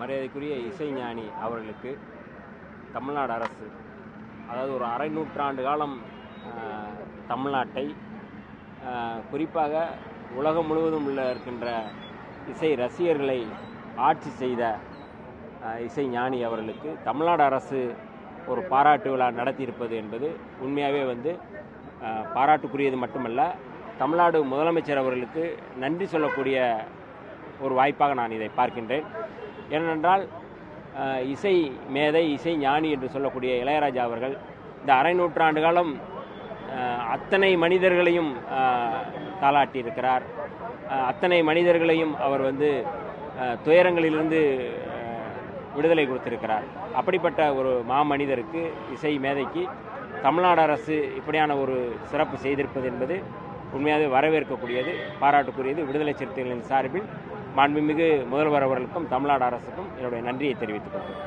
மரியாதைக்குரிய இசைஞானி அவர்களுக்கு தமிழ்நாடு அரசு, அதாவது ஒரு அரை நூற்றாண்டு காலம் தமிழ்நாட்டை, குறிப்பாக உலகம் முழுவதும் இருக்கின்ற இசை ரசிகர்களை ஆட்சி செய்த இசைஞானி அவர்களுக்கு தமிழ்நாடு அரசு ஒரு பாராட்டு விழா நடத்தியிருப்பது என்பது உண்மையாகவே பாராட்டுக்குரியது மட்டுமல்ல, தமிழ்நாடு முதலமைச்சர் அவர்களுக்கு நன்றி சொல்லக்கூடிய ஒரு வாய்ப்பாக நான் இதை பார்க்கின்றேன். ஏனென்றால் இசை மேதை, இசை ஞானி என்று சொல்லக்கூடிய இளையராஜா அவர்கள் இந்த அரை நூற்றாண்டு காலம் அத்தனை மனிதர்களையும் தாளாட்டியிருக்கிறார். அத்தனை மனிதர்களையும் அவர் துயரங்களிலிருந்து விடுதலை கொடுத்திருக்கிறார். அப்படிப்பட்ட ஒரு மாமனிதருக்கு, இசை மேதைக்கு தமிழ்நாடு அரசு இப்படியான ஒரு சிறப்பு செய்திருப்பது என்பது உண்மையாகவே வரவேற்கக்கூடியது, பாராட்டுக்குரியது. விடுதலை சிறுத்தைகளின் சார்பில் மாண்புமிகு முதல்வர் அவர்களுக்கும் தமிழ்நாடு அரசுக்கும் என்னுடைய நன்றியை தெரிவித்துக் கொள்கிறேன்.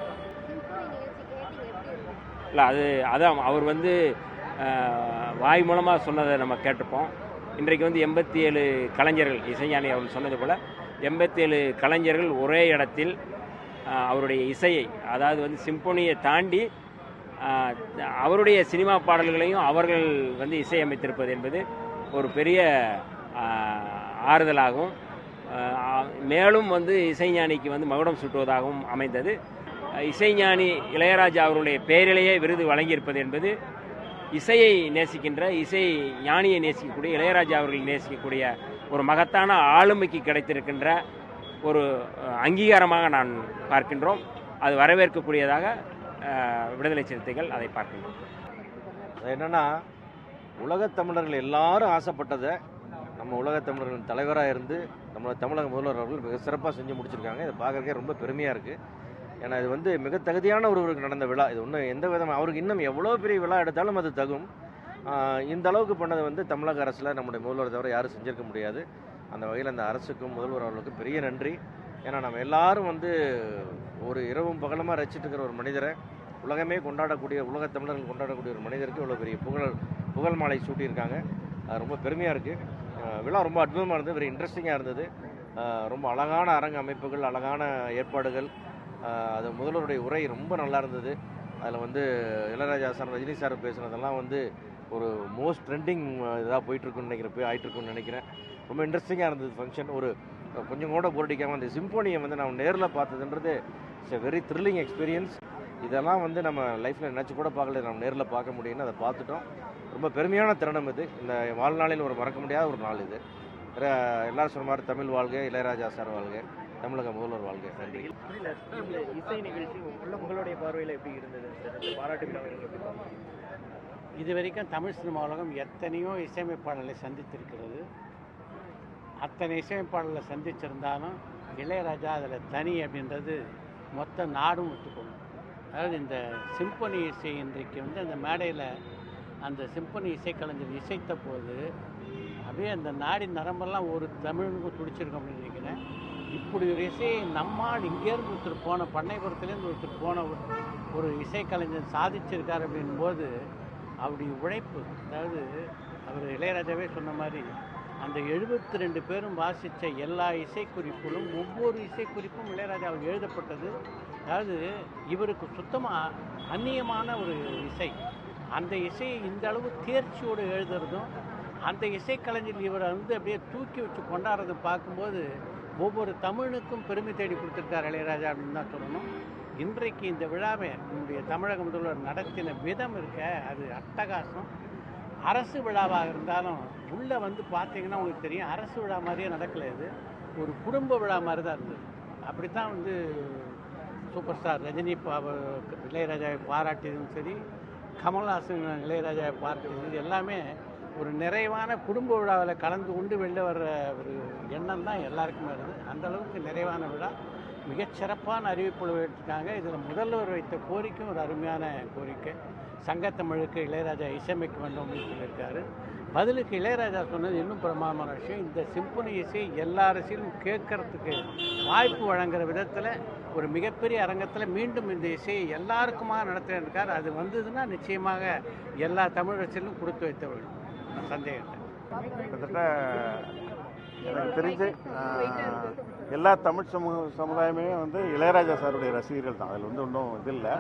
இல்லை, அதான் அவர் வாய் மூலமாக சொன்னதை நம்ம கேட்டிருப்போம். இன்றைக்கு 87 கலைஞர்கள், இசைஞானி அவர்கள் சொன்னது போல் 87 கலைஞர்கள் ஒரே இடத்தில் அவருடைய இசையை, அதாவது சிம்பொனியை தாண்டி அவருடைய சினிமா பாடல்களையும் அவர்கள் இசையமைத்திருப்பது என்பது ஒரு பெரிய ஆறுதலாகவும், மேலும் இசைஞானிக்கு மகுடம் சூட்டுவதாகவும் அமைந்தது. இசைஞானி இளையராஜா அவருடைய பெயரிலேயே விருது வழங்கியிருப்பது என்பது இசையை நேசிக்கின்ற, இசை ஞானியை நேசிக்கக்கூடிய, இளையராஜா அவர்கள் நேசிக்கக்கூடிய ஒரு மகத்தான ஆளுமைக்கு கிடைத்திருக்கின்ற ஒரு அங்கீகாரமாக நான் பார்க்கின்றோம். அது வரவேற்கக்கூடியதாக விடுதலை சிறுத்தைகள் அதை பார்க்கின்றோம். அது என்னென்னா, உலகத்தமிழர்கள் எல்லாரும் ஆசைப்பட்டதை நம்ம உலகத்தமிழர்களின் தலைவராக இருந்து நம்ம தமிழக முதல்வர் அவர்கள் மிக சிறப்பாக செஞ்சு முடிச்சிருக்காங்க. இதை பார்க்குறதுக்கே ரொம்ப பெருமையாக இருக்குது. ஏன்னா இது மிக தகுதியான ஒருவருக்கு நடந்த விழா. இது ஒன்றும் எந்த விதமாக அவருக்கு இன்னும் எவ்வளோ பெரிய விழா எடுத்தாலும் அது தகும். இந்த அளவுக்கு பண்ணது தமிழக அரசில் நம்முடைய முதல்வர் தவிர யாரும் செஞ்சிருக்க முடியாது. அந்த வகையில் அந்த அரசுக்கும் முதல்வர் அவர்களுக்கும் பெரிய நன்றி. ஏன்னா நம்ம எல்லாரும் ஒரு இரவும் பகலமாக ரசிச்சுட்டு இருக்கிற ஒரு மனிதரை, உலகமே கொண்டாடக்கூடிய, உலகத்தமிழர்கள் கொண்டாடக்கூடிய ஒரு மனிதருக்கு இவ்வளோ பெரிய புகழ் மாலை சூட்டியிருக்காங்க. அது ரொம்ப பெருமையாக இருக்குது. விழா ரொம்ப அற்புதமாக இருந்தது, வெரி இன்ட்ரெஸ்டிங்காக இருந்தது. ரொம்ப அழகான அரங்க அமைப்புகள், அழகான ஏற்பாடுகள். அது முதல்வருடைய உரை ரொம்ப நல்லா இருந்தது. அதில் இளையராஜா சார், ரஜினி சார் பேசுனதெல்லாம் ஒரு மோஸ்ட் ட்ரெண்டிங் இதாக போயிட்டுருக்குன்னு ஆகிட்டுருக்குன்னு நினைக்கிறேன். ரொம்ப இன்ட்ரெஸ்டிங்காக இருந்தது ஃபங்க்ஷன். கொஞ்சம் கூட போரடிக்காமல் அந்த சிம்போனியை நான் நேரில் பார்த்ததுன்றது it's a very thrilling experience. இதெல்லாம் நம்ம லைஃப்பில் நினச்சி கூட பார்க்கல, நம்ம நேரில் பார்க்க முடியும்னு அதை பார்த்துட்டோம். ரொம்ப பெருமையான தருணம் இது. இந்த வாழ்நாளில் ஒரு மறக்க முடியாத ஒரு நாள் இது. எல்லாரும் சொன்ன மாதிரி தமிழ் வாழ்க, இளையராஜா சார் வாழ்க, தமிழக முதல்வர் வாழ்க. நன்றி. இசை நிகழ்ச்சி உங்களுடைய பார்வையில் எப்படி இருந்தது? பாராட்டு இது வரைக்கும் தமிழ் சினிமா உலகம் எத்தனையோ இசையமைப்பாளர்களை சந்தித்திருக்கிறது. அத்தனை இசையமைப்பாளர்களை சந்திச்சிருந்தாலும் இளையராஜா அதில் தனி அப்படின்றது மொத்த நாடும் ஒத்துக்கணும். அதாவது இந்த சிம்பொனி இசை இன்றைக்கு அந்த மேடையில் அந்த சிம்பொனி இசைக்கலைஞர் இசைத்த போது அப்படியே அந்த நாடி நரம்பெல்லாம் ஒரு தமிழுக்கும் துடிச்சிருக்கோம் அப்படின்னு நினைக்கிறேன். இப்படி ஒரு இசையை நம்மால் இங்கேருந்து ஒருத்தர் போன, பண்ணைபுரத்துலேருந்து ஒருத்தர் போன ஒரு இசைக்கலைஞர் சாதிச்சிருக்கார் அப்படின்போது அவருடைய உழைப்பு, அதாவது அவர் இளையராஜாவே சொன்ன மாதிரி அந்த 72 பேரும் வாசித்த எல்லா இசைக்குறிப்புகளும், ஒவ்வொரு இசைக்குறிப்பும் இளையராஜாவுக்கு எழுதப்பட்டது. அதாவது இவருக்கு சுத்தமாக அந்நியமான ஒரு இசை. அந்த இசையை இந்த அளவு தேர்ச்சியோடு எழுதுறதும், அந்த இசைக்கலைஞர் இவரை அப்படியே தூக்கி வச்சு கொண்டாடுறது பார்க்கும்போது ஒவ்வொரு தமிழுக்கும் பெருமை தேடி கொடுத்துருக்கார் இளையராஜா அப்படின்னு தான் சொல்லணும். இன்றைக்கு இந்த விழாவை நம்முடைய தமிழக முதல்வர் நடத்தின விதம் இருக்க, அது அட்டகாசம். அரசு விழாவாக இருந்தாலும் உள்ளே பார்த்தீங்கன்னா உங்களுக்கு தெரியும், அரசு விழா மாதிரியே நடக்கலை. இது ஒரு குடும்ப விழா மாதிரி தான் இருந்தது. அப்படி தான் சூப்பர் ஸ்டார் ரஜினி இளையராஜாவை பாராட்டியதும் சரி, கமல்ஹாசன் இளையராஜாவை பாராட்டியது எல்லாமே ஒரு நிறைவான குடும்ப விழாவில் கலந்து கொண்டு வெளில வர்ற ஒரு எண்ணம் தான் எல்லாருக்குமே இருக்குது. அந்தளவுக்கு நிறைவான விழா. மிகச்சிறப்பான அறிவிப்புகள் எடுத்துருக்காங்க. இதில் முதல்வர் வைத்த கோரிக்கையும் ஒரு அருமையான கோரிக்கை. சங்கத்தமிழுக்கு இளையராஜா இசையமைக்க வேண்டும் அப்படின்னு சொல்லியிருக்காரு. பதிலுக்கு இளையராஜா சொன்னது இன்னும் பிரமாதமான விஷயம். இந்த சிம்பொனி இசை எல்லா அரசியலும் கேட்கறதுக்கு வாய்ப்பு வழங்குகிற விதத்தில் ஒரு மிகப்பெரிய அரங்கத்தில் மீண்டும் இந்த இசையை எல்லாருக்குமாக நடத்திருக்கார். அது வந்ததுன்னா நிச்சயமாக எல்லா தமிழ் அரசியலும் கொடுத்து வைத்த வேண்டும், சந்தேகம். கிட்டத்தட்ட எனக்கு தெரிஞ்சு எல்லா தமிழ் சமுதாயமே வந்து இளையராஜா சாருடைய ரசிகர்கள் தான். அதில் வந்து ஒன்றும் இது இல்லை.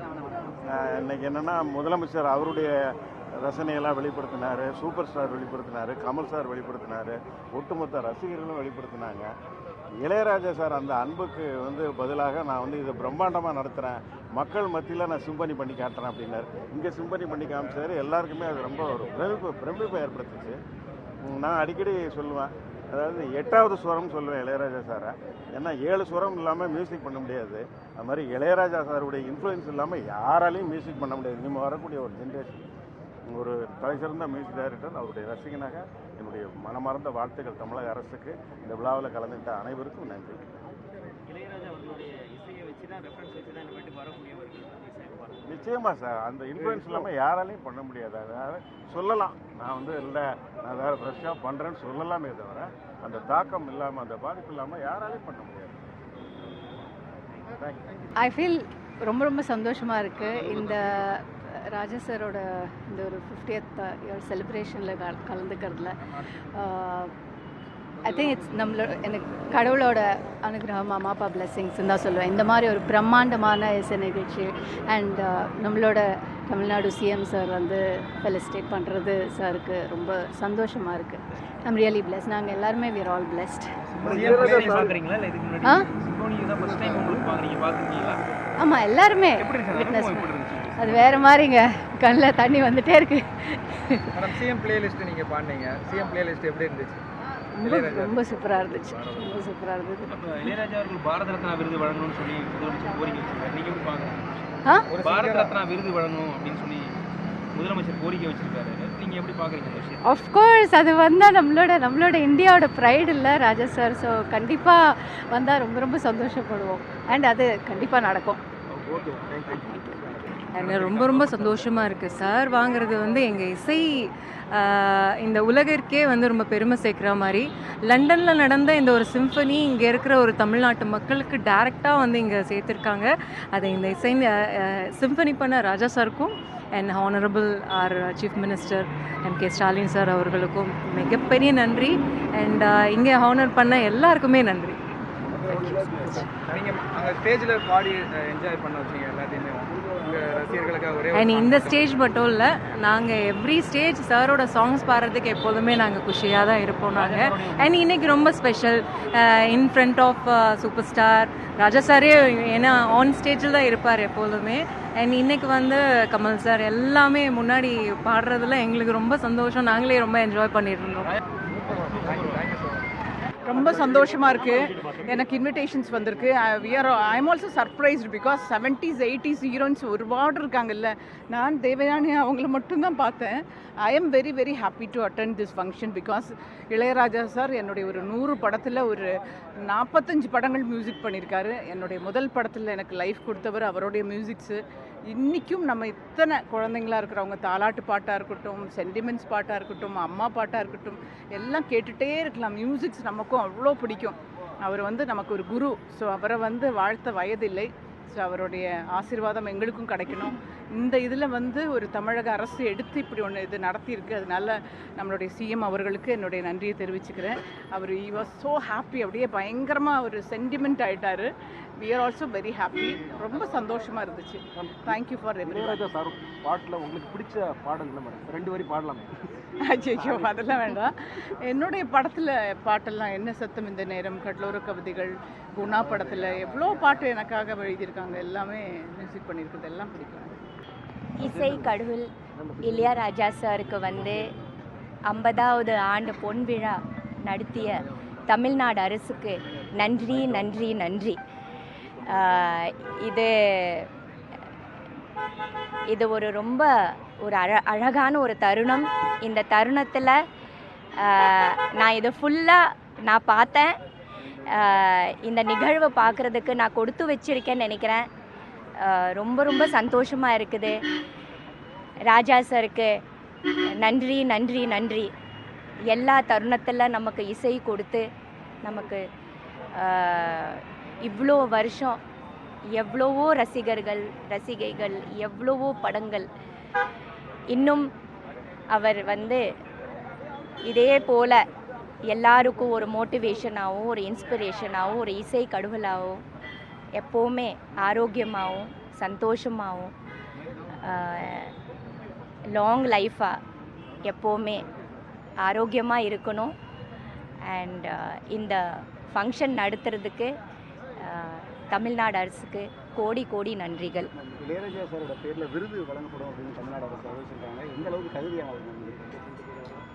இன்னைக்கு என்னென்னா முதலமைச்சர் அவருடைய ரசனையெல்லாம் வெளிப்படுத்தினார், சூப்பர் ஸ்டார் வெளிப்படுத்தினார், கமல் சார் வெளிப்படுத்தினார், ஒட்டுமொத்த ரசிகர்களும் வெளிப்படுத்தினாங்க. இளையராஜா சார் அந்த அன்புக்கு வந்து பதிலாக நான் வந்து இதை பிரம்மாண்டமாக நடத்துகிறேன், மக்கள் மத்தியில் நான் சிம்பனி பண்ணி காட்டுறேன் அப்படின்னாரு. இங்கே சிம்பனி பண்ணி காமிச்சாரு. எல்லாருக்குமே அது ரொம்ப ஒரு பிரமிப்பை ஏற்படுத்துச்சு. நான் அடிக்கடி சொல்லுவேன், அதாவது 8வது ஸ்வரம் சொல்லுவேன் இளையராஜா சாரை. ஏன்னா 7 ஸ்வரம் இல்லாமல் மியூசிக் பண்ண முடியாது. அது மாதிரி இளையராஜா சாருடைய இன்ஃப்ளூயன்ஸ் இல்லாமல் யாராலையும் மியூசிக் பண்ண முடியாது. இனிமேல் வரக்கூடிய ஒரு ஜென்ரேஷன் ஒரு தலைசிறந்த மியூசிக் டைரக்டர், அவருடைய ரசிகனாக என்னுடைய மனமார்ந்த வாழ்த்துக்கள் தமிழக அரசுக்கு. இந்த விழாவில் கலந்துட்ட அனைவருக்கும் நன்றி. இளையராஜா அவர்களுடைய இசையை வச்சு தான் ரெஃபரன்ஸ் வச்சு தான் இனிமேட்டு வரக்கூடியவர்கள் நிச்சயமா சார், அந்த இன்ஃப்ளூயன்ஸ் இல்லாமல் யாராலையும் பண்ண முடியாது. அதாவது சொல்லலாம், நான் வந்து இல்லை நான் வேறு ஃப்ரெஷ்ஷாக பண்ணுறேன்னு சொல்லலாமே தவிர அந்த தாக்கம் இல்லாமல் அந்த பாதிப்பு இல்லாமல் யாராலையும் பண்ண முடியாது. ஐ ஃபீல் ரொம்ப ரொம்ப சந்தோஷமாக இருக்குது. இந்த ராஜா சாரோட இந்த ஒரு 50th இயர் செலிப்ரேஷனில் கலந்துக்கிறதுல ஐ திங்க் இட்ஸ் எனக்கு கடவுளோட அனுகிரகம், அம்மா அப்பா பிளெஸ்ஸிங்ஸ்ன்னு தான் சொல்லுவேன். இந்த மாதிரி ஒரு பிரம்மாண்டமான இசை நிகழ்ச்சி அண்ட் நம்மளோட தமிழ்நாடு சிஎம் சார் வந்து ஃபெலிசிட்டேட் பண்ணுறது சாருக்கு ரொம்ப சந்தோஷமாக இருக்குது. I'm really blessed. நாங்கள் எல்லாருமே வி ஆர் ஆல் பிளெஸ்ட். ஆமாம், எல்லாருமே விட்னஸ். அது வேறு மாதிரிங்க, கண்ணில் தண்ணி வந்துட்டே இருக்கு. சிஎம் பிளேலிஸ்ட் நீங்கள் பாடினீங்க, சிஎம் பிளேலிஸ்ட் எப்படி இருந்துச்சு? ரொம்ப சூப்பராக இருந்துச்சு, ரொம்ப சூப்பராக இருந்தது. இளையராஜா அவர்கள் பாரத ரத்னா விருது வழங்கணும்னு சொல்லி முதலமைச்சர் கோரிக்கை வச்சிருக்காரு. நீங்கள் எப்படி பார்க்குறீங்க? பாரத ரத்னா விருது வழங்கணும் அப்படின்னு சொல்லி முதலமைச்சர் கோரிக்கை வச்சிருக்காரு. நீங்கள் எப்படி பார்க்குறீங்க இந்த விஷயம்? ஆஃப்கோர்ஸ் அது வந்தால் நம்மளோட இந்தியாவோட ப்ரைடு இல்லை ராஜா சார். ஸோ கண்டிப்பாக வந்தால் ரொம்ப ரொம்ப சந்தோஷப்படுவோம். அண்ட் அது கண்டிப்பாக நடக்கும். Okay, thank you. எனக்கு ரொம்ப ரொம்ப சந்தோஷமாக இருக்குது. சார் வாங்குறது வந்து எங்கள் இசை இந்த உலகிற்கே வந்து ரொம்ப பெருமை சேர்க்குற மாதிரி. லண்டனில் நடந்த இந்த ஒரு சிம்பனி இங்கே இருக்கிற ஒரு தமிழ்நாட்டு மக்களுக்கு டைரெக்டாக வந்து இங்கே சேர்த்துருக்காங்க. அதை இந்த இசை சிம்பனி பண்ண ராஜா சாருக்கும் and honourable our chief minister M K. Stalin sir அவர்களுக்கும் மிகப்பெரிய நன்றி. அண்ட் இங்கே ஹானர் பண்ண எல்லாருக்குமே நன்றி. நீங்கள் அந்த ஸ்டேஜில் பாடி என்ஜாய் பண்ண வச்சீங்க எல்லாத்தையுமே ரசிகர்களுக்காக ஒரே. அண்ட் இந்த ஸ்டேஜ் மட்டும் இல்லை, நாங்கள் எவ்ரி ஸ்டேஜ் சாரோட சாங்ஸ் பாடுறதுக்கு எப்போதுமே நாங்கள் குஷியாக தான் இருப்போம் நாங்கள். அண்ட் இன்னைக்கு ரொம்ப special in front of super star Raja சாரே. ஏன்னா ஆன் ஸ்டேஜில் தான் இருப்பார் எப்போதுமே. அண்ட் இன்னைக்கு வந்து கமல் சார் எல்லாமே முன்னாடி பாடுறதுல எங்களுக்கு ரொம்ப சந்தோஷம். நாங்களே ரொம்ப என்ஜாய் பண்ணிட்டு இருந்தோம். ரொம்ப சந்தோஷமாக இருக்குது. எனக்கு இன்விடேஷன்ஸ் வந்திருக்கு. I am also surprised because 70s 80s heroines ஒருபாடு இருக்காங்கல்ல. நான் தேவயானி அவங்கள மட்டும்தான் பார்த்தேன். I am very very happy to attend this function because Ilaiyaraaja sir என்னுடைய ஒரு 100 படத்தில் ஒரு 45 படங்கள் மியூசிக் பண்ணியிருக்காரு. என்னுடைய முதல் படத்தில் எனக்கு லைஃப் கொடுத்தவர் அவருடைய மியூசிக்ஸு. இன்றைக்கும் நம்ம இத்தனை குழந்தைங்களாக இருக்கிறவங்க தாலாட்டு பாட்டாக இருக்கட்டும், சென்டிமெண்ட்ஸ் பாட்டாக இருக்கட்டும், அம்மா பாட்டாக இருக்கட்டும், எல்லாம் கேட்டுகிட்டே இருக்கலாம். மியூசிக்ஸ் நமக்கும் அவ்வளோ பிடிக்கும். அவர் வந்து நமக்கு ஒரு குரு. ஸோ அவரை வந்து வாழ்த்த வயதில்லை. ஸோ அவருடைய ஆசீர்வாதம் எங்களுக்கும் கிடைக்கணும். இந்த இதில் வந்து ஒரு தமிழக அரசு எடுத்து இப்படி ஒன்று இது நடத்தியிருக்கு. அதனால நம்மளுடைய சிஎம் அவர்களுக்கு என்னுடைய நன்றியை தெரிவிச்சுக்கிறேன். அவர் ஈ வாஸ் ஸோ ஹாப்பி. அப்படியே பயங்கரமாக ஒரு சென்டிமெண்ட் ஆகிட்டார். We are also very happy. ரொம்ப சந்தோஷமாக இருந்துச்சு. Thank you for every. Ilaiyaraaja sir பாட்டில் உங்களுக்கு பிடிச்ச பாடல் என்ன மேடம்? 2 வரி பாடலாமே. ஐயோ, அதெல்லாம் வேண்டாம். என்னுடைய படத்தில் பாட்டெல்லாம் என்ன சத்தம் இந்த நேரம், கடலோர கவிதைகள், குணா படத்தில் எவ்வளோ பாட்டு எனக்காக எழுதியிருக்காங்க. எல்லாமே மியூசிக் பண்ணியிருக்கிறது எல்லாம் பிடிக்கும். இசை கடவுள் இளையராஜா சாருக்கு வந்து 50வது ஆண்டு பொன் விழா நடத்திய தமிழ்நாடு அரசுக்கு நன்றி நன்றி நன்றி. இது ஒரு ரொம்ப ஒரு அழகான ஒரு தருணம். இந்த தருணத்தில் நான் இதை ஃபுல்லாக நான் பார்த்தேன். இந்த நிகழ்வை பார்க்குறதுக்கு நான் கொடுத்து வச்சிருக்கேன்னு நினைக்கிறேன். ரொம்ப ரொம்ப சந்தோஷமாக இருக்குது. ராஜா சாருக்கு நன்றி நன்றி நன்றி. எல்லா தருணத்தில் நமக்கு இசை கொடுத்து நமக்கு இவ்வளோ வருஷம் எவ்வளவோ ரசிகர்கள் ரசிகைகள், எவ்வளவோ படங்கள். இன்னும் அவர் வந்து இதே போல் எல்லாருக்கும் ஒரு மோட்டிவேஷனாகவும் ஒரு இன்ஸ்பிரேஷனாகவும் ஒரு இசை கடவுளாகவும் எப்போவுமே ஆரோக்கியமாகவும் சந்தோஷமாகவும் லாங் லைஃபாக எப்போவுமே ஆரோக்கியமாக இருக்கணும். அண்ட் இந்த ஃபங்க்ஷன் நடத்துறதுக்கு தமிழ்நாடு அரசுக்கு கோடி கோடி நன்றிகள். இளையராஜா சாரோட பேரில் விருது வழங்கப்படும் அப்படின்னு தமிழ்நாடு அரசு அறிவிச்சிருக்காங்க. எந்த அளவுக்கு தகுதியானது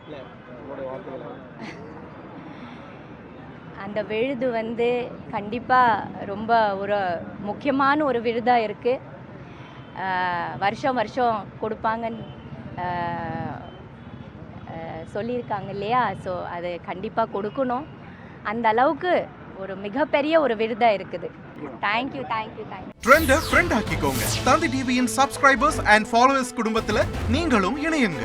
இல்லை உங்களுடைய வார்த்தைகள்? அந்த விருது வந்து கண்டிப்பாக ரொம்ப ஒரு முக்கியமான ஒரு விருதாக இருக்குது. வருஷம் வருஷம் கொடுப்பாங்கன்னு சொல்லியிருக்காங்க இல்லையா? ஸோ அது கண்டிப்பாக கொடுக்கணும். அந்த அளவுக்கு ஒரு மிகப்பெரிய ஒரு விருதாக இருக்குது. தேங்க்யூ. ட்ரெண்டை ஃப்ரெண்ட் ஆக்கிக்கோங்க. தந்தி டிவியின் சப்ஸ்கிரைபர்ஸ் அண்ட் ஃபாலோவர்ஸ் குடும்பத்தில் நீங்களும் இணையுங்க.